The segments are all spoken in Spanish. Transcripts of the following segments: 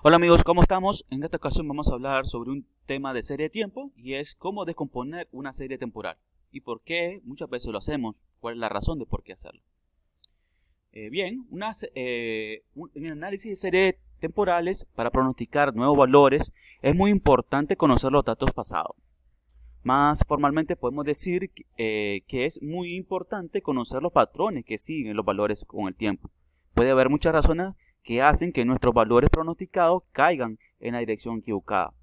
Hola amigos, ¿cómo estamos? En esta ocasión vamos a hablar sobre un tema de serie de tiempo y es cómo descomponer una serie temporal y por qué muchas veces lo hacemos, cuál es la razón de por qué hacerlo. En el análisis de series temporales para pronosticar nuevos valores es muy importante conocer los datos pasados. Más formalmente podemos decir que es muy importante conocer los patrones que siguen los valores con el tiempo. Puede haber muchas razones que hacen que nuestros valores pronosticados caigan en la dirección equivocada.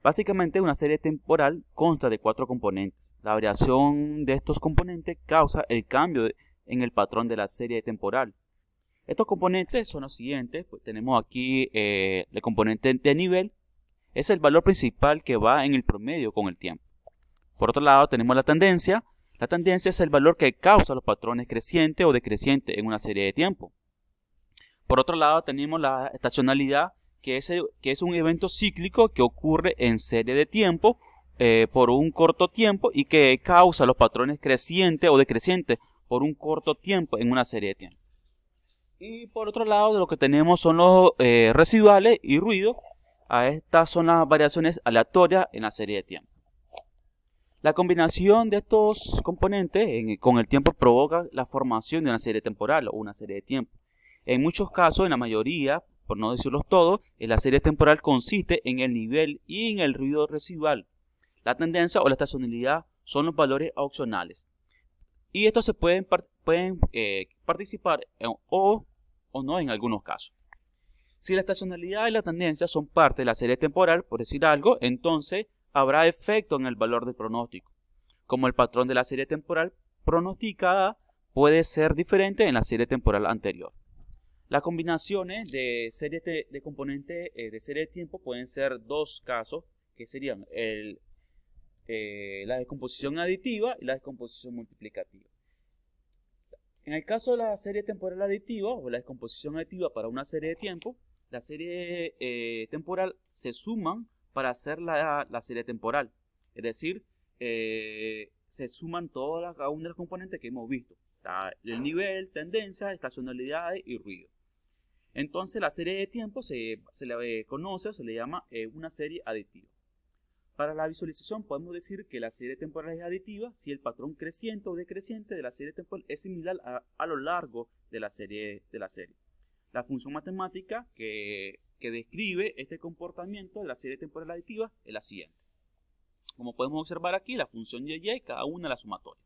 Básicamente, una serie temporal consta de 4 componentes. La variación de estos componentes causa el cambio en el patrón de la serie temporal. Estos componentes son los siguientes. Pues tenemos aquí el componente de nivel. Es el valor principal que va en el promedio con el tiempo. Por otro lado, tenemos la tendencia. La tendencia es el valor que causa los patrones creciente o decreciente en una serie de tiempo. Por otro lado, tenemos la estacionalidad, que es un evento cíclico que ocurre en serie de tiempo por un corto tiempo y que causa los patrones creciente o decreciente por un corto tiempo en una serie de tiempo. Y por otro lado, lo que tenemos son los residuales y ruido. Estas son las variaciones aleatorias en la serie de tiempo. La combinación de estos componentes con el tiempo provoca la formación de una serie temporal o una serie de tiempo. En muchos casos, en la mayoría, por no decirlos todos, la serie temporal consiste en el nivel y en el ruido residual. La tendencia o la estacionalidad son los valores opcionales. Y estos se pueden participar o no en algunos casos. Si la estacionalidad y la tendencia son parte de la serie temporal, por decir algo, entonces habrá efecto en el valor del pronóstico. Como el patrón de la serie temporal pronosticada puede ser diferente en la serie temporal anterior. Las combinaciones de componentes de serie de tiempo pueden ser dos casos, que serían la descomposición aditiva y la descomposición multiplicativa. En el caso de la serie temporal aditiva o la descomposición aditiva para una serie de tiempo, la serie temporal se suman para hacer la serie temporal. Es decir, se suman cada uno de los componentes que hemos visto. El nivel, tendencia, estacionalidad y ruido. Entonces la serie de tiempo se le conoce, se le llama una serie aditiva. Para la visualización podemos decir que la serie temporal es aditiva si el patrón creciente o decreciente de la serie temporal es similar a lo largo de la serie. La función matemática que describe este comportamiento de la serie temporal aditiva es la siguiente. Como podemos observar aquí, la función de y, cada una de las sumatorias.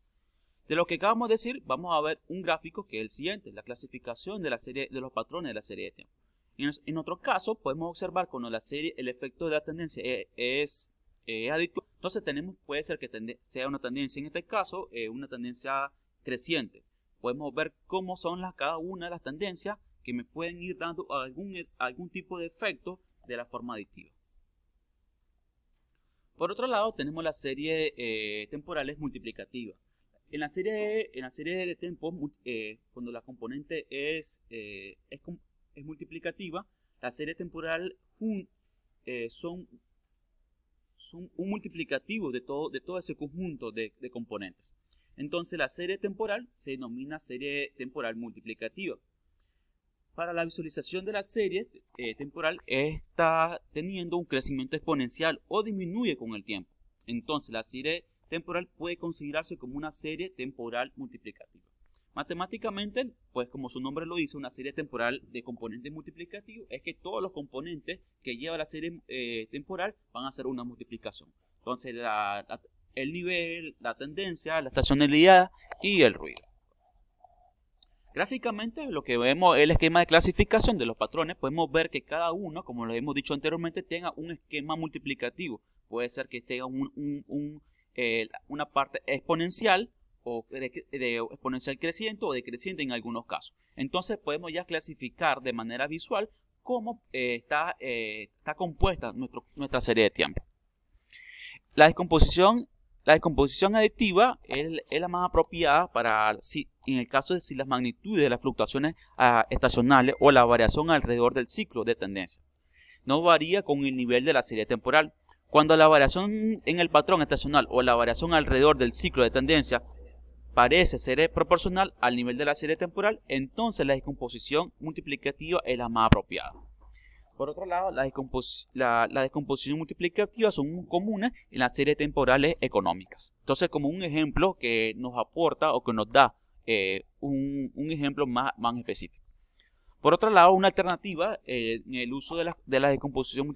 De lo que acabamos de decir, vamos a ver un gráfico que es el siguiente, la clasificación de los patrones de la serie de tiempo. En otro caso, podemos observar cuando el efecto de la tendencia es aditivo. Entonces puede ser que sea una tendencia, en este caso, una tendencia creciente. Podemos ver cómo son cada una de las tendencias que me pueden ir dando algún tipo de efecto de la forma aditiva. Por otro lado, tenemos la serie temporales multiplicativa. En la serie de tiempo, cuando la componente es multiplicativa, la serie temporal son un multiplicativo de todo ese conjunto de componentes. Entonces la serie temporal se denomina serie temporal multiplicativa. Para la visualización de la serie temporal está teniendo un crecimiento exponencial o disminuye con el tiempo. Entonces la serie temporal puede considerarse como una serie temporal multiplicativa. Matemáticamente, pues como su nombre lo dice, una serie temporal de componentes multiplicativos es que todos los componentes que lleva la serie temporal van a hacer una multiplicación. Entonces el nivel, la tendencia, la estacionalidad y el ruido. Gráficamente, lo que vemos es el esquema de clasificación de los patrones. Podemos ver que cada uno, como lo hemos dicho anteriormente, tenga un esquema multiplicativo. Puede ser que tenga una parte exponencial o de exponencial creciente o decreciente en algunos casos. Entonces podemos ya clasificar de manera visual cómo está compuesta nuestra serie de tiempo. La descomposición aditiva es la más apropiada en el caso de si las magnitudes de las fluctuaciones estacionales o la variación alrededor del ciclo de tendencia no varía con el nivel de la serie temporal. Cuando la variación en el patrón estacional o la variación alrededor del ciclo de tendencia parece ser proporcional al nivel de la serie temporal, entonces la descomposición multiplicativa es la más apropiada. Por otro lado, la descomposición multiplicativa son muy comunes en las series temporales económicas. Entonces, como un ejemplo que nos aporta o que nos da un ejemplo más específico. Por otro lado, una alternativa en el uso de la descomposición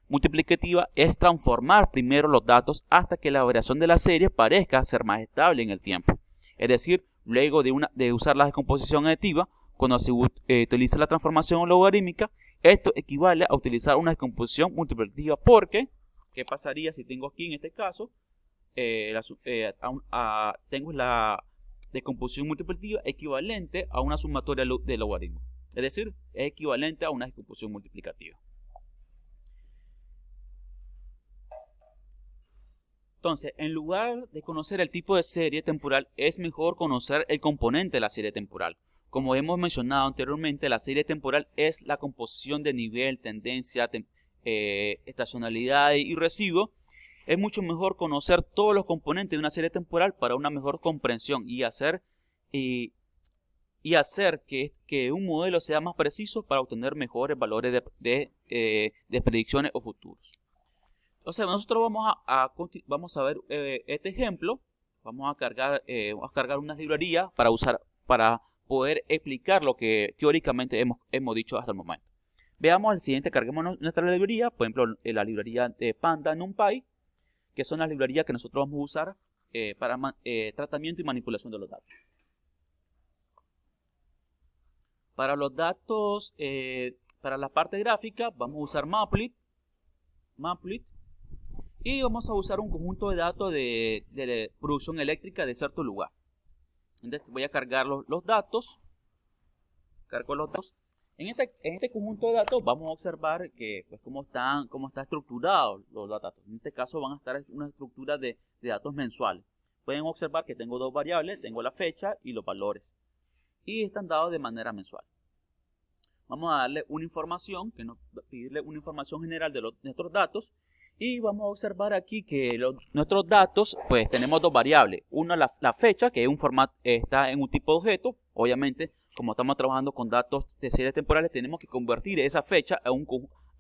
multiplicativa es transformar primero los datos hasta que la variación de la serie parezca ser más estable en el tiempo. Es decir, luego de usar la descomposición aditiva, cuando se utiliza la transformación logarítmica, esto equivale a utilizar una descomposición multiplicativa porque, ¿qué pasaría si tengo aquí en este caso? Tengo la descomposición multiplicativa equivalente a una sumatoria de logaritmos. Es decir, es equivalente a una descomposición multiplicativa. Entonces, en lugar de conocer el tipo de serie temporal, es mejor conocer el componente de la serie temporal. Como hemos mencionado anteriormente, la serie temporal es la composición de nivel, tendencia, estacionalidad y residuo. Es mucho mejor conocer todos los componentes de una serie temporal para una mejor comprensión y hacer que un modelo sea más preciso para obtener mejores valores de predicciones o futuros. Entonces nosotros vamos a ver este ejemplo. Vamos a cargar una librería para poder explicar lo que teóricamente hemos dicho hasta el momento. Veamos el siguiente, carguemos nuestra librería, por ejemplo la librería de Panda, NumPy, que son las librerías que nosotros vamos a usar para tratamiento y manipulación de los datos. Para los datos, para la parte gráfica, vamos a usar Maplet. Y vamos a usar un conjunto de datos de producción eléctrica de cierto lugar. Entonces voy a cargar los datos. Cargo los datos. En este conjunto de datos vamos a observar que pues cómo está estructurado los datos. En este caso van a estar una estructura de datos mensuales. Pueden observar que tengo dos variables, tengo la fecha y los valores. Y están dados de manera mensual. Vamos a darle una información, pedirle una información general de nuestros datos. Y vamos a observar aquí que nuestros datos, pues tenemos dos variables. Una, la fecha, que es está en un tipo de objeto. Obviamente, como estamos trabajando con datos de series temporales, tenemos que convertir esa fecha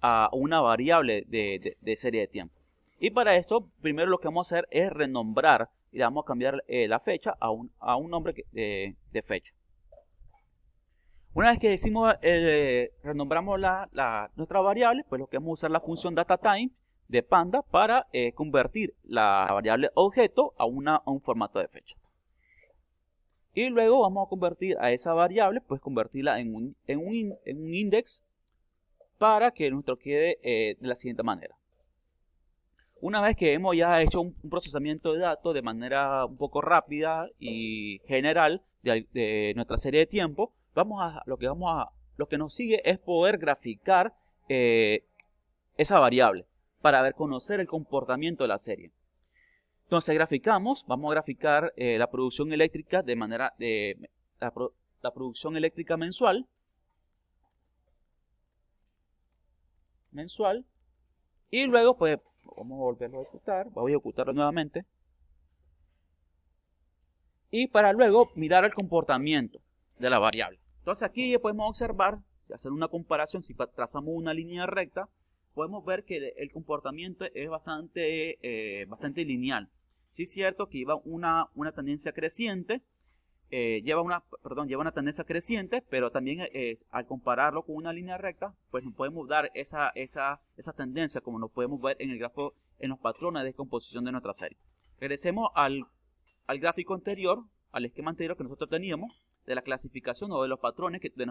a una variable de serie de tiempo. Y para esto, primero lo que vamos a hacer es renombrar y le vamos a cambiar la fecha a un nombre de fecha. Una vez que renombramos nuestra variable, pues lo que vamos a usar la función DataTime de Panda para convertir la variable objeto a un formato de fecha. Y luego vamos a convertir a esa variable, pues convertirla en un index para que nuestro quede de la siguiente manera. Una vez que hemos ya hecho un procesamiento de datos de manera un poco rápida y general de nuestra serie de tiempo, lo que nos sigue es poder graficar esa variable para conocer el comportamiento de la serie. Entonces vamos a graficar la producción eléctrica la producción eléctrica mensual, y luego pues vamos a volverlo a ejecutar, voy a ejecutarlo nuevamente, y para luego mirar el comportamiento de la variable. Entonces aquí podemos observar, hacer una comparación, si trazamos una línea recta, podemos ver que el comportamiento es bastante lineal. Sí es cierto que lleva una tendencia creciente, lleva una tendencia creciente, pero también al compararlo con una línea recta, pues nos podemos dar esa tendencia, como nos podemos ver en el gráfico, en los patrones de descomposición de nuestra serie. Regresemos al gráfico anterior, al esquema anterior que nosotros teníamos, de la clasificación o de los patrones de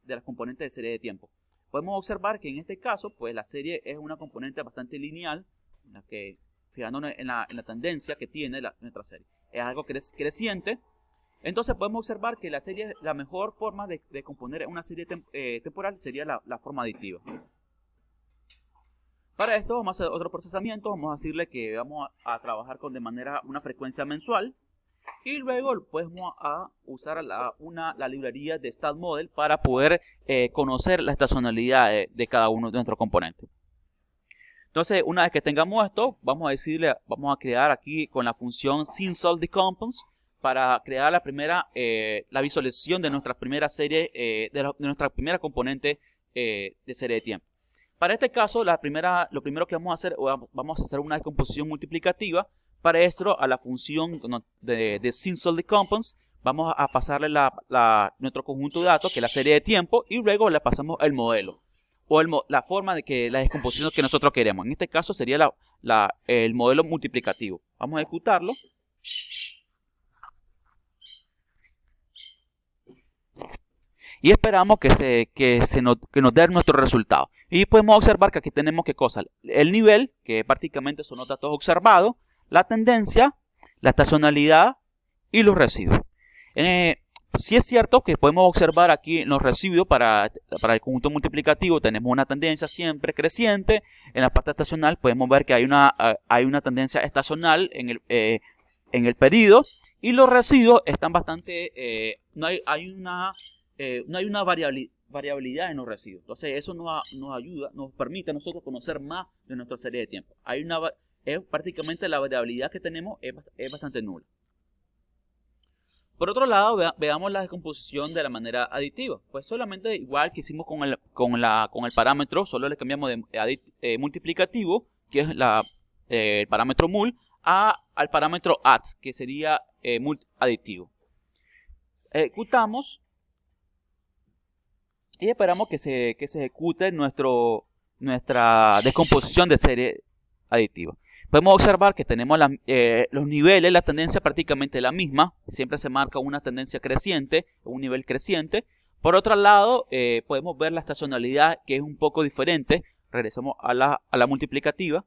las componentes de serie de tiempo. Podemos observar que en este caso, pues la serie es una componente bastante lineal, en la que, fijándonos en la tendencia que tiene nuestra serie, es algo creciente. Entonces podemos observar que la mejor forma de componer una serie temporal sería la forma aditiva. Para esto vamos a hacer otro procesamiento, vamos a decirle que vamos a trabajar con una frecuencia mensual. Y luego pues vamos a usar la librería de StatModel para poder conocer la estacionalidad de cada uno de nuestros componentes. Entonces, una vez que tengamos esto, vamos a crear aquí con la función SimSolveDecompose para crear la visualización de nuestra primera serie, de nuestra primera componente de serie de tiempo. Para este caso, lo primero que vamos a hacer, una descomposición multiplicativa. Para esto, a la función de SimSolveDecompose, vamos a pasarle nuestro conjunto de datos, que es la serie de tiempo, y luego le pasamos el modelo, o la forma de que la descomposición que nosotros queremos. En este caso sería el modelo multiplicativo. Vamos a ejecutarlo. Y esperamos que nos dé nuestro resultado. Y podemos observar que aquí tenemos qué cosa. El nivel, que prácticamente son los datos observados, la tendencia, la estacionalidad y los residuos. Sí es cierto que podemos observar aquí en los residuos para el conjunto multiplicativo tenemos una tendencia siempre creciente. En la parte estacional podemos ver que hay una tendencia estacional en el periodo. Y los residuos están bastante... no hay una variabilidad en los residuos. Entonces eso nos permite a nosotros conocer más de nuestra serie de tiempo. Prácticamente la variabilidad que tenemos es bastante nula. Por otro lado, veamos la descomposición de la manera aditiva. Pues solamente igual que hicimos con el parámetro, solo le cambiamos de multiplicativo, que es el parámetro mul, al parámetro adds, que sería aditivo. Ejecutamos y esperamos que se ejecute nuestra descomposición de serie aditiva. Podemos observar que tenemos los niveles, la tendencia prácticamente la misma, siempre se marca una tendencia creciente, un nivel creciente. Por otro lado, podemos ver la estacionalidad, que es un poco diferente. Regresamos a la multiplicativa.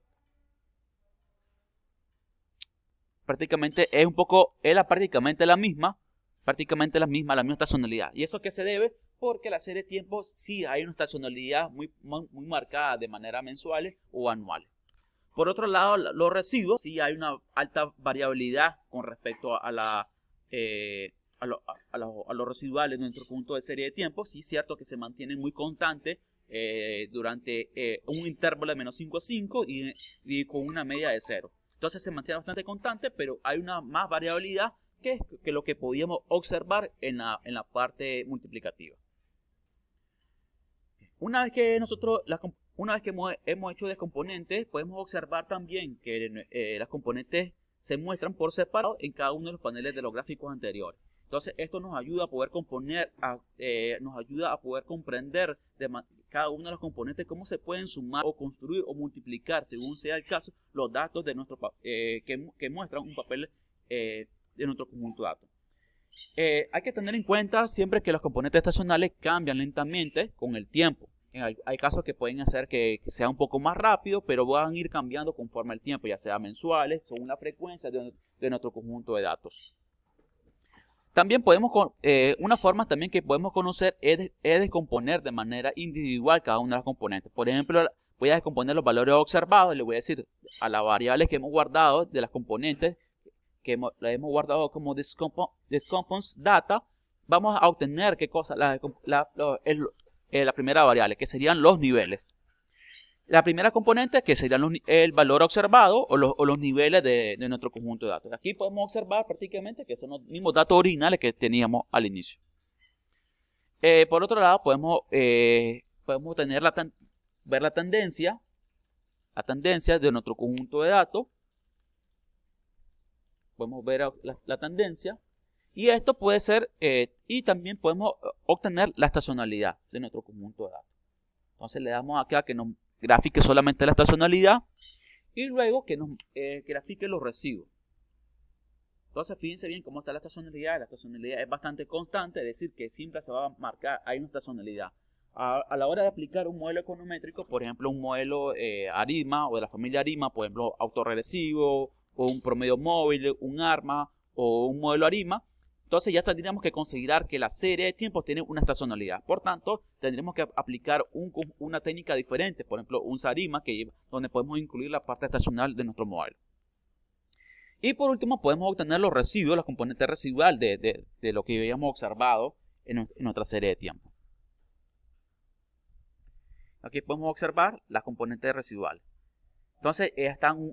Prácticamente prácticamente la misma estacionalidad. ¿Y eso qué se debe? Porque la serie de tiempos sí hay una estacionalidad muy marcada de manera mensuales o anuales. Por otro lado, los residuos sí hay una alta variabilidad con respecto a los residuales de nuestro conjunto de serie de tiempos. Sí es cierto que se mantienen muy constantes durante un intervalo de menos 5 a 5 y con una media de 0. Entonces se mantiene bastante constante, pero hay una más variabilidad que lo que podíamos observar en la parte multiplicativa. Una vez que hemos hecho descomponentes, podemos observar también que las componentes se muestran por separado en cada uno de los paneles de los gráficos anteriores. Entonces esto nos ayuda a poder comprender cada uno de los componentes, cómo se pueden sumar o construir o multiplicar, según sea el caso, los datos de que muestran un papel de nuestro conjunto de datos. Hay que tener en cuenta siempre que los componentes estacionales cambian lentamente con el tiempo. Hay casos que pueden hacer que sea un poco más rápido, pero van a ir cambiando conforme el tiempo, ya sea mensuales, según la frecuencia de nuestro conjunto de datos. También una forma también que podemos conocer es descomponer de manera individual cada una de las componentes. Por ejemplo, voy a descomponer los valores observados y le voy a decir a las variables que hemos guardado de las componentes que la hemos guardado como descompose data, vamos a obtener qué cosa, la primera variable, que serían los niveles. La primera componente, que serían el valor observado o los niveles de nuestro conjunto de datos. Aquí podemos observar prácticamente que son los mismos datos originales que teníamos al inicio. Por otro lado, podemos ver la tendencia de nuestro conjunto de datos. Podemos ver la tendencia. Y esto puede ser, y también podemos obtener la estacionalidad de nuestro conjunto de datos. Entonces le damos acá que nos grafique solamente la estacionalidad y luego que nos grafique los residuos. Entonces fíjense bien cómo está la estacionalidad. La estacionalidad es bastante constante, es decir, que siempre se va a marcar, hay una estacionalidad. A la hora de aplicar un modelo econométrico, por ejemplo un modelo ARIMA o de la familia ARIMA, por ejemplo autorregresivo o un promedio móvil, un ARMA o un modelo ARIMA, entonces ya tendríamos que considerar que la serie de tiempos tiene una estacionalidad. Por tanto, tendríamos que aplicar una técnica diferente, por ejemplo un SARIMA, donde podemos incluir la parte estacional de nuestro modelo. Y por último podemos obtener los residuos, la componente residual de lo que habíamos observado en nuestra serie de tiempos. Aquí podemos observar las componentes residuales. Entonces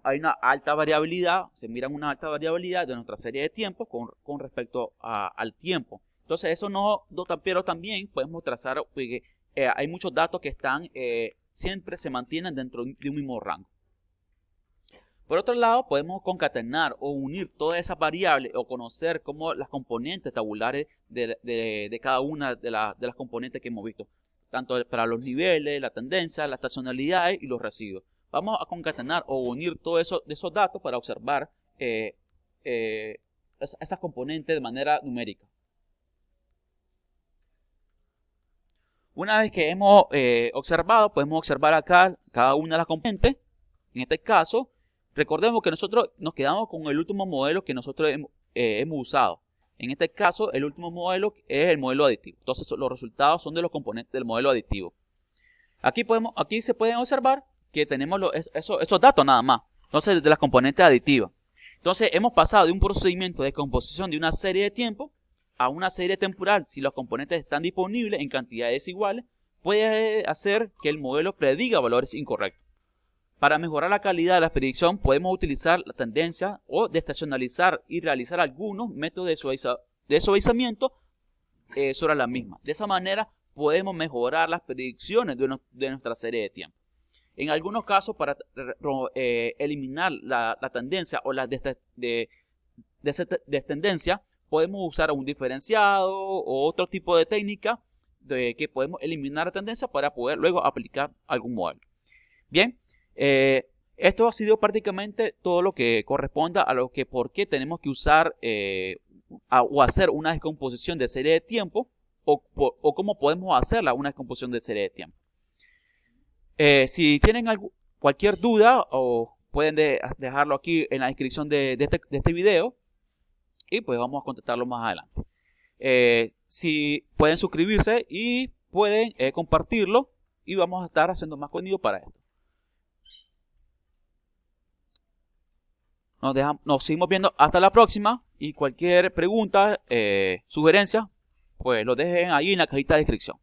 hay una alta variabilidad, se miran una alta variabilidad de nuestra serie de tiempos con respecto al tiempo. Entonces eso pero también podemos trazar hay muchos datos que están, siempre se mantienen dentro de un mismo rango. Por otro lado, podemos concatenar o unir todas esas variables o conocer cómo las componentes tabulares de cada una de las componentes que hemos visto, tanto para los niveles, la tendencia, las estacionalidades y los residuos. Vamos a concatenar o unir todo eso de esos datos para observar esas componentes de manera numérica. Una vez que hemos observado, podemos observar acá cada una de las componentes. En este caso, recordemos que nosotros nos quedamos con el último modelo que nosotros hemos usado. En este caso, el último modelo es el modelo aditivo. Entonces, los resultados son de los componentes del modelo aditivo. Aquí se pueden observar que tenemos esos datos nada más. Entonces, de las componentes aditivas. Entonces, hemos pasado de un procedimiento de composición de una serie de tiempo a una serie temporal. Si los componentes están disponibles en cantidades iguales, puede hacer que el modelo prediga valores incorrectos. Para mejorar la calidad de la predicción, podemos utilizar la tendencia o desestacionalizar y realizar algunos métodos de suavizamiento sobre la misma. De esa manera, podemos mejorar las predicciones de nuestra serie de tiempo. En algunos casos, para eliminar la tendencia o la destendencia, podemos usar un diferenciado o otro tipo de técnica que podemos eliminar la tendencia para poder luego aplicar algún modelo. Bien, esto ha sido prácticamente todo lo que corresponda a lo que por qué tenemos que usar o hacer una descomposición de serie de tiempo o cómo podemos hacerla una descomposición de serie de tiempo. Si tienen cualquier duda, o pueden dejarlo aquí en la descripción de este video y pues vamos a contestarlo más adelante. Si pueden suscribirse y pueden compartirlo y vamos a estar haciendo más contenido para esto. Nos seguimos viendo hasta la próxima y cualquier pregunta, sugerencia, pues lo dejen ahí en la cajita de descripción.